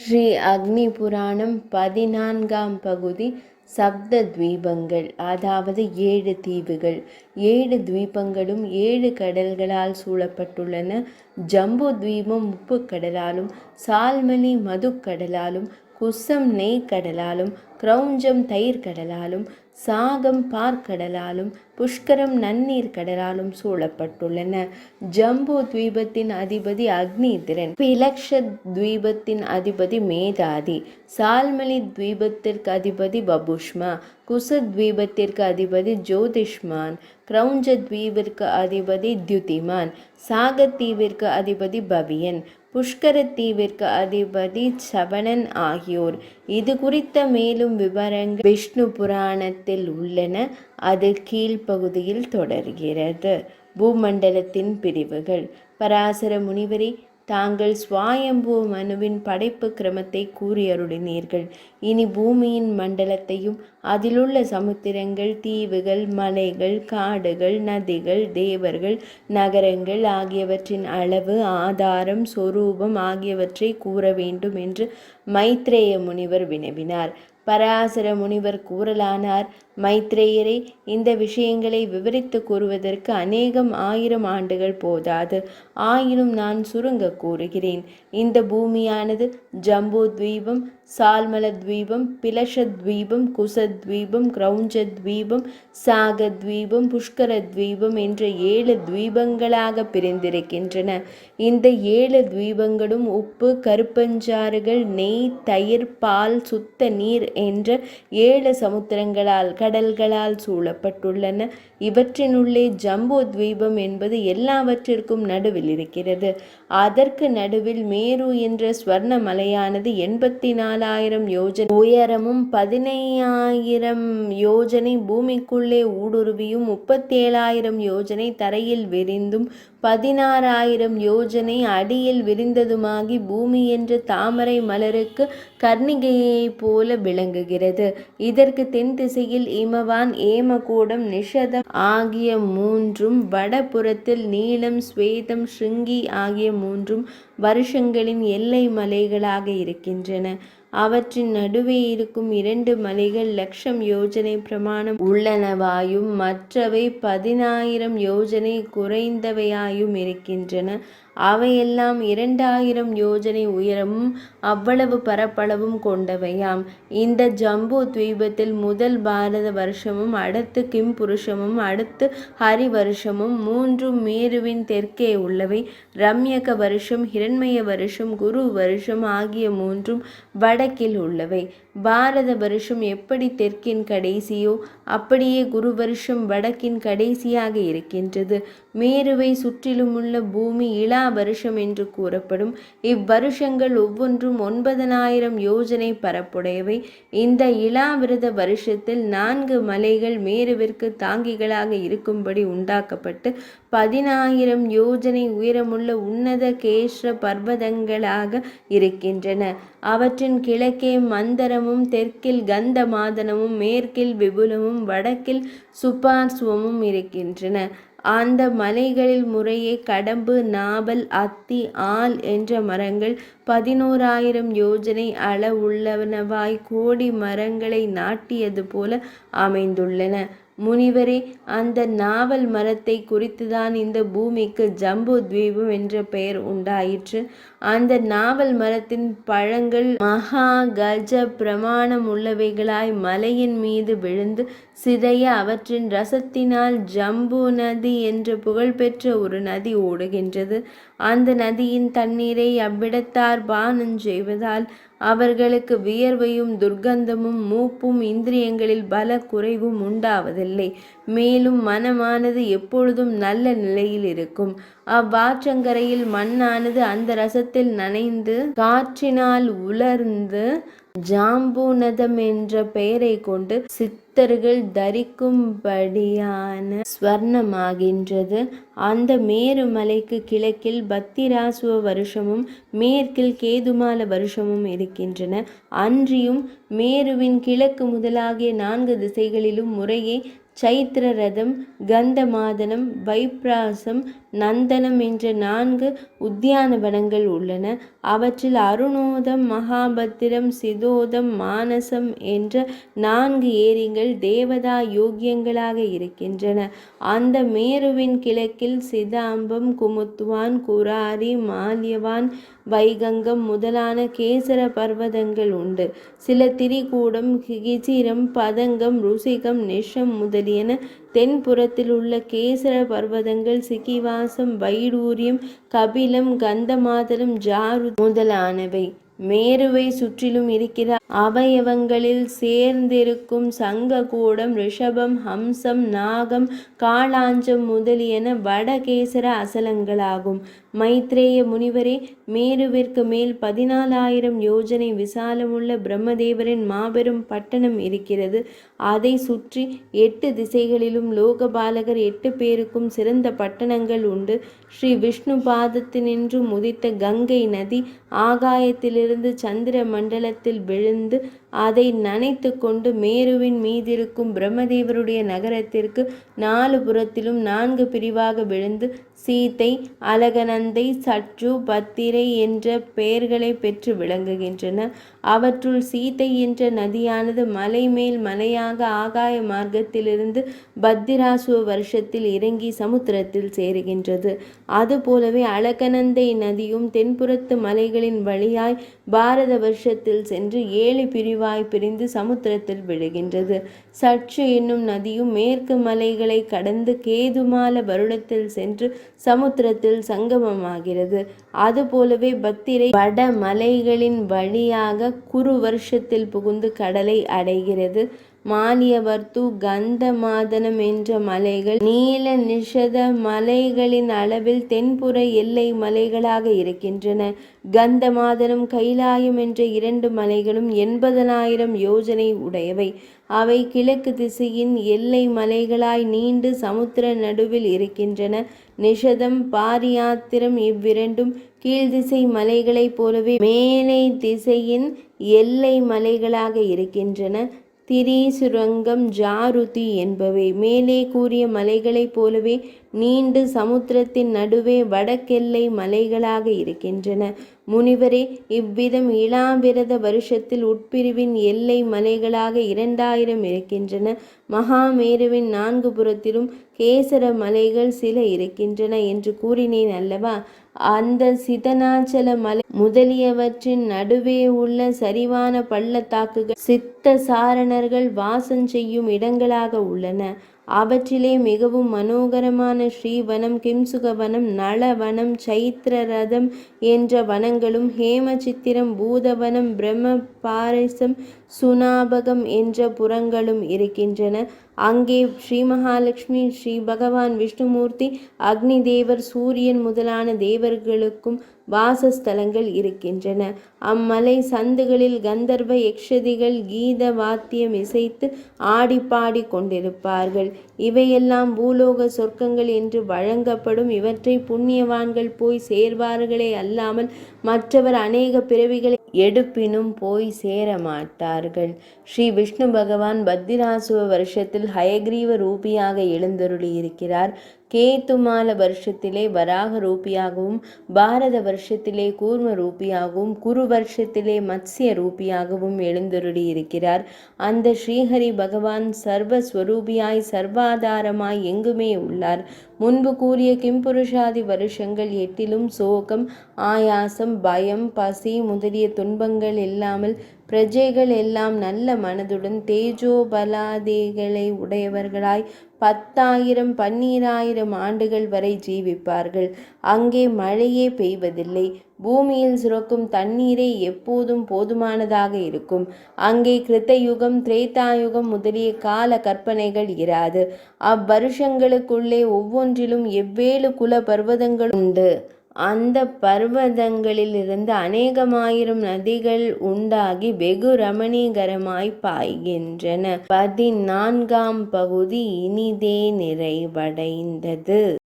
ஸ்ரீ அக்னி புராணம் 14ஆம் பகுதி. சப்த துவீபங்கள், அதாவது 7 தீவுகள். 7 துவீபங்களும் 7 கடல்களால் சூழப்பட்டுள்ளன. ஜம்பு துவீபம் உப்புக்கடலாலும், சால்மலி மதுக்கடலாலும், குசம் நெய்க்கடலாலும், கிரௌஞ்சம் தயிர் கடலாலும், சாகம் பார்க்கடலாலும், புஷ்கரம் நன்னீர் கடலாலும் சூழப்பட்டுள்ளன. ஜம்பு துவீபத்தின் அதிபதி அக்னிதிரன், பிலக்ஷ துவீபத்தின் அதிபதி மேதாதி, சால்மலி துவீபத்திற்கு அதிபதி வபுஷ்மா, குசத்வீபத்திற்கு அதிபதி ஜோதிஷ்மான், கிரௌஞ்ச தீவிற்கு அதிபதி தியுதிமான், சாகத்தீவிற்கு அதிபதி பவியன், புஷ்கர தீவிற்கு அதிபதி சவணன் ஆகியோர். இது குறித்த மேலும் விவரங்கள் விஷ்ணு புராணத்தில் உள்ளன. அது கீழ்ப்பகுதியில் தொடர்கிறது. பூமண்டலத்தின் பிரிவுகள். பராசர முனிவரே, தாங்கள் ஸ்வாயம்பு மனுவின் படைப்பு கிரமத்தை கூறியருளினீர்கள். இனி பூமியின் மண்டலத்தையும் அதிலுள்ள சமுத்திரங்கள், தீவுகள், மலைகள், காடுகள், நதிகள், தேவர்கள், நகரங்கள் ஆகியவற்றின் அளவு, ஆதாரம், சொரூபம் ஆகியவற்றை கூற வேண்டும் என்று மைத்ரேய முனிவர் வினவினார். பராசர முனிவர் கூறலானார், மைத்ரேயரே, இந்த விஷயங்களை விவரித்து கூறுவதற்கு அநேகம் 1000 ஆண்டுகள் போதாது. ஆயினும் நான் சுருங்க கூறுகிறேன். இந்த பூமியானது ஜம்பு துவீபம், சால்மல துவீபம், பிலஷ துவீபம், குசத்வீபம், கிரௌஞ்ச துவீபம், சாகத்வீபம், புஷ்கர துவீபம் என்ற 7 துவீபங்களாக பிரிந்திருக்கின்றன. இந்த 7 துவீபங்களும் உப்பு, கருப்பஞ்சாறுகள், நெய், தயிர், பால், சுத்த நீர் என்ற 7 சமுத்திரங்களால், கடல்களால் சூழப்பட்டுள்ளன. இவற்றினுள்ளே ஜம்பு துவீபம் என்பது எல்லாவற்றிற்கும் நடுவில் இருக்கிறது. அதற்கு நடுவில் மேரு என்ற ஸ்வர்ண மலையானது 84,000 யோஜனை உயரமும், 15,000 யோஜனை பூமிக்குள்ளே ஊடுருவியும், 37,000 யோஜனை தரையில் விரிந்தும், 16,000 யோஜனை அடியில் விரிந்ததுமாகி பூமி என்ற தாமரை மலருக்கு கர்ணிகையைப் போல விளங்குகிறது. இதற்கு தென் திசையில் இமவான், ஏமகூடம், நிஷதம் ஆகிய 3ம், வடபுறத்தில் நீலம், ஸ்வேதம், ஸ்ருங்கி ஆகிய 3ம் வருஷங்களின் எல்லை மலைகளாக இருக்கின்றன. அவற்றின் நடுவே இருக்கும் 2 மலைகள் 1,00,000 யோஜனை பிரமாணம் உள்ளனவாயும், மற்றவை 10,000 யோஜனை குறைந்தவையாயும் இருக்கின்றன. அவையெல்லாம் 2,000 யோஜனை உயரமும் அவ்வளவு பரப்பளவும் கொண்டவையாம். இந்த ஜம்பு துவீபத்தில் முதல் பாரத வருஷமும், அடுத்து கிம்புருஷமும், அடுத்து ஹரி வருஷமும், 3ம் மேருவின் தெற்கே உள்ளவை. ரம்யக வருஷம், ஹிரண்மய வருஷம், குரு வருஷம் ஆகிய 3ம் வடக்கில் உள்ளவை. பாரத வருஷம் எப்படி தெற்கின் கடைசியோ அப்படியே குரு வருஷம் வடக்கின் கடைசியாக இருக்கின்றது. மேருவை சுற்றிலுமுள்ள பூமி இளா வருஷம் என்று கூறப்படும். இவ்வருஷங்கள் ஒவ்வொன்றும் 9,000 யோஜனை பரப்புடையவை. இந்த இளாவிரத வருஷத்தில் 4 மலைகள் மேருவிற்கு தாங்கிகளாக இருக்கும்படி உண்டாக்கப்பட்டு 10,000 யோஜனை உயரமுள்ள உன்னத கேஷ்ர பர்வதங்களாக இருக்கின்றன. அவற்றின் கிழக்கே மந்தரமும், தெற்கில் கந்தமாதனமும், மேற்கில் விபுலமும், வடக்கில் சுபார்ஸ்வமும் இருக்கின்றன. அந்த மலைகளில் முறையே கடம்பு, நாவல், அத்தி, ஆல் என்ற மரங்கள் 11,000 யோஜனை அளவுள்ளனவாய் கோடி மரங்களை நாட்டியது போல அமைந்துள்ளன. முனிவரே, அந்த நாவல் மரத்தை குறித்துதான் இந்த பூமிக்கு ஜம்பு துவீபம் என்ற பெயர் உண்டாயிற்று. அந்த நாவல் மரத்தின் பழங்கள் மகா கஜ பிரமாணம் உள்ளவைகளாய் மலையின் மீது விழுந்து சிதைய, அவற்றின் ரசத்தினால் ஜம்பு நதி என்ற புகழ்பெற்ற ஒரு நதி ஓடுகின்றது. அந்த நதியின் தண்ணீரை அவ்விடத்தார் பானம் செய்வதால் அவர்களுக்கு வியர்வையும், துர்க்கந்தமும், மூப்பும், இந்திரியங்களில் பல குறைவும் உண்டாவதில்லை. மேலும் மனமானது எப்பொழுதும் நல்ல நிலையில் இருக்கும். அவ்வாற்றங்கரையில் மண்ணானது அந்த ரசத்தில் நனைந்து காற்றினால் உலர்ந்து ஜாம்பூநதம் என்ற பெயரை கொண்டு சித்தர்கள் தரிக்கும்படியான ஸ்வர்ணமாகின்றது. அந்த மேரு மலைக்கு கிழக்கில் பத்திராசுவ வருஷமும், மேற்கில் கேதுமால வருஷமும் இருக்கின்றன. அன்றியும் மேருவின் கிழக்கு முதலாகிய 4 திசைகளிலும் முறையே சைத்திர ரதம், கந்தமாதனம், வைப்ராசம், நந்தனம் என்ற 4 உத்தியானவனங்கள் உள்ளன. அவற்றில் அருணோதம், மகாபத்திரம், சிதோதம், மானசம் என்ற 4 ஏரிகள் தேவதா யோக்கியங்களாக இருக்கின்றன. அந்த மேருவின் கிழக்கில் சிதாம்பம், குமுத்வான், குராரி, மால்யவான், வைகங்கம் முதலான கேசர பர்வதங்கள் உண்டு. சில திரிகூடம், கிச்சிரம், பதங்கம், ருசிகம், நிஷம் முதலியன தென்புறத்தில் உள்ள கேசர பர்வதங்கள். சிகிவாசம், வைடூரியம், கபிலம், கந்தமாதரம், ஜாரு முதலானவை மேருவை சுற்றிலும் இருக்கிற அவயவங்களில் சேர்ந்திருக்கும். சங்ககூடம், ரிஷபம், ஹம்சம், நாகம், காளாஞ்சம் முதலியன வடகேசர அசலங்களாகும். மைத்ரேய முனிவரே, மேருவிற்கு மேல் 14,000 யோஜனை விசாலமுள்ள பிரம்மதேவரின் மாபெரும் பட்டணம் இருக்கிறது. அதை சுற்றி 8 திசைகளிலும் லோகபாலகர் 8 பேருக்கும் சிறந்த பட்டணங்கள் உண்டு. ஸ்ரீ விஷ்ணு பாதத்தினின்று உதித்த கங்கை நதி ஆகாயத்திலிருந்து சந்திர மண்டலத்தில் விழுந்து அதை நனைத்து கொண்டு மேருவின் மீதிருக்கும் பிரம்மதேவருடைய நகரத்திற்கு 4 புறத்திலும் 4 பிரிவாக விழுந்து சீத்தை, அலகநந்தை, சற்று, பத்திரை என்ற பெயர்களை பெற்று விளங்குகின்றன. அவற்றுள் சீத்தை என்ற நதியானது மலை மேல் மலையாக ஆகாய மார்க்கத்திலிருந்து பத்திராசுவ வருஷத்தில் இறங்கி சமுத்திரத்தில் சேருகின்றது. அதுபோலவே அலகநந்தை நதியும் தென்புறத்து மலைகளின் வழியாய் பாரத வருஷத்தில் சென்று 7 பிரிவாய் பிரிந்து சமுத்திரத்தில் விழுகின்றது. சற்று என்னும் நதியும் மேற்கு மலைகளை கடந்து கேதுமால வருடத்தில் சென்று சமுத்திரத்தில் சங்கமமாகிறது. அதுபோலவே பத்திரை வட மலைகளின் வழியாக குரு வருஷத்தில் புகுந்து கடலை அடைகிறது. மாலியவர்த்து, கந்தமாதனம் என்ற மலைகள் நீல நிஷத மலைகளின் அளவில் தென்புற எல்லை மலைகளாக இருக்கின்றன. கந்தமாதனம், கைலாயம் என்ற 2 மலைகளும் 80,000 யோஜனை உடையவை. அவை கிழக்கு திசையின் எல்லை மலைகளாய் நீண்டு சமுத்திர நடுவில் இருக்கின்றன. நிஷதம், பாரியாத்திரம் இவ்விரண்டும் கீழ்திசை மலைகளைப் போலவே மேலை திசையின் எல்லை மலைகளாக இருக்கின்றன. திரிசுரங்கம், ஜாருதி என்பவை மேலே கூறிய மலைகளைப் போலவே நீண்டு சமுத்திரத்தின் நடுவே வடக்கெல்லை மலைகளாக இருக்கின்றன. முனிவரே, இவ்விதம் இளாவிரத வருஷத்தில் உட்பிரிவின் எல்லை மலைகளாக 2000 இருக்கின்றன. மகாமேருவின் 4 புறத்திலும் கேசர மலைகள் சில இருக்கின்றன என்று கூறினேன் அல்லவா? அந்த சிதனாச்சல மலை முதலியவற்றின் நடுவே உள்ள சரிவான பள்ளத்தாக்குகள் சித்த சாரணர்கள் வாசம் செய்யும் இடங்களாக உள்ளன. அவற்றிலே மிகவும் மனோகரமான ஸ்ரீவனம், கிம்சுகவனம், நளவனம், சைத்திரரதம் என்ற வனங்களும், ஹேமசித்திரம், பூதவனம், பிரம்ம பாரிசம், சுனாபகம் என்ற புறங்களும் இருக்கின்றன. அங்கே ஸ்ரீ மகாலட்சுமி, ஸ்ரீ பகவான் விஷ்ணுமூர்த்தி, அக்னி தேவர், சூரியன் முதலான தேவர்களுக்கும் வாசஸ்தலங்கள் இருக்கின்றன. அம்மலை சந்துகளில் கந்தர்வ யக்ஷதிகள் கீத வாத்தியம் இசைத்து ஆடிப்பாடி கொண்டிருப்பார்கள். இவையெல்லாம் பூலோக சொர்க்கங்கள் என்று வழங்கப்படும். இவற்றை புண்ணியவான்கள் போய் சேர்வார்களே அல்லாமல் மற்றவர் அநேக பிறவிகளை எடுப்பினும் போய் சேர மாட்டார்கள். ஸ்ரீ விஷ்ணு பகவான் பத்திராசுவ வருஷத்தில் ஹயக்ரீவ ரூபியாக எழுந்தருளி இருக்கிறார். கேத்துமால வருஷத்திலே வராக ரூபியாகவும், பாரத வருஷத்திலே கூர்ம ரூபியாகவும், குரு வருஷத்திலே மத்ஸ்ய ரூபியாகவும் எழுந்தருளி இருக்கிறார். அந்த ஸ்ரீஹரி பகவான் சர்வஸ்வரூபியாய் சர்வாதாரமாய் எங்குமே உள்ளார். முன்பு கூறிய கிம்புருஷாதி வருஷங்கள் 8லும் சோகம், ஆயாசம், பயம், பசி முதலிய துன்பங்கள் இல்லாமல் பிரஜைகள் எல்லாம் நல்ல மனதுடன் தேஜோபலாதிகளை உடையவர்களாய் 10,000 12,000 ஆண்டுகள் வரை ஜீவிப்பார்கள். அங்கே மழையே பெய்வதில்லை. பூமியில் சுரக்கும் தண்ணீரே எப்போதும் போதுமானதாக இருக்கும். அங்கே கிருத்தயுகம், திரேதாயுகம் முதலிய கால கற்பனைகள் இராது. அவ்வருஷங்களுக்குள்ளே ஒவ்வொன்றிலும் 7 குல பர்வதங்கள் உண்டு. அந்த பர்வதங்களிலிருந்து அநேகமாயிரம் நதிகள் உண்டாகி வெகு ரமணீகரமாய் பாய்கின்றன. 14ஆம் பகுதி இனிதே நிறைவடைந்தது.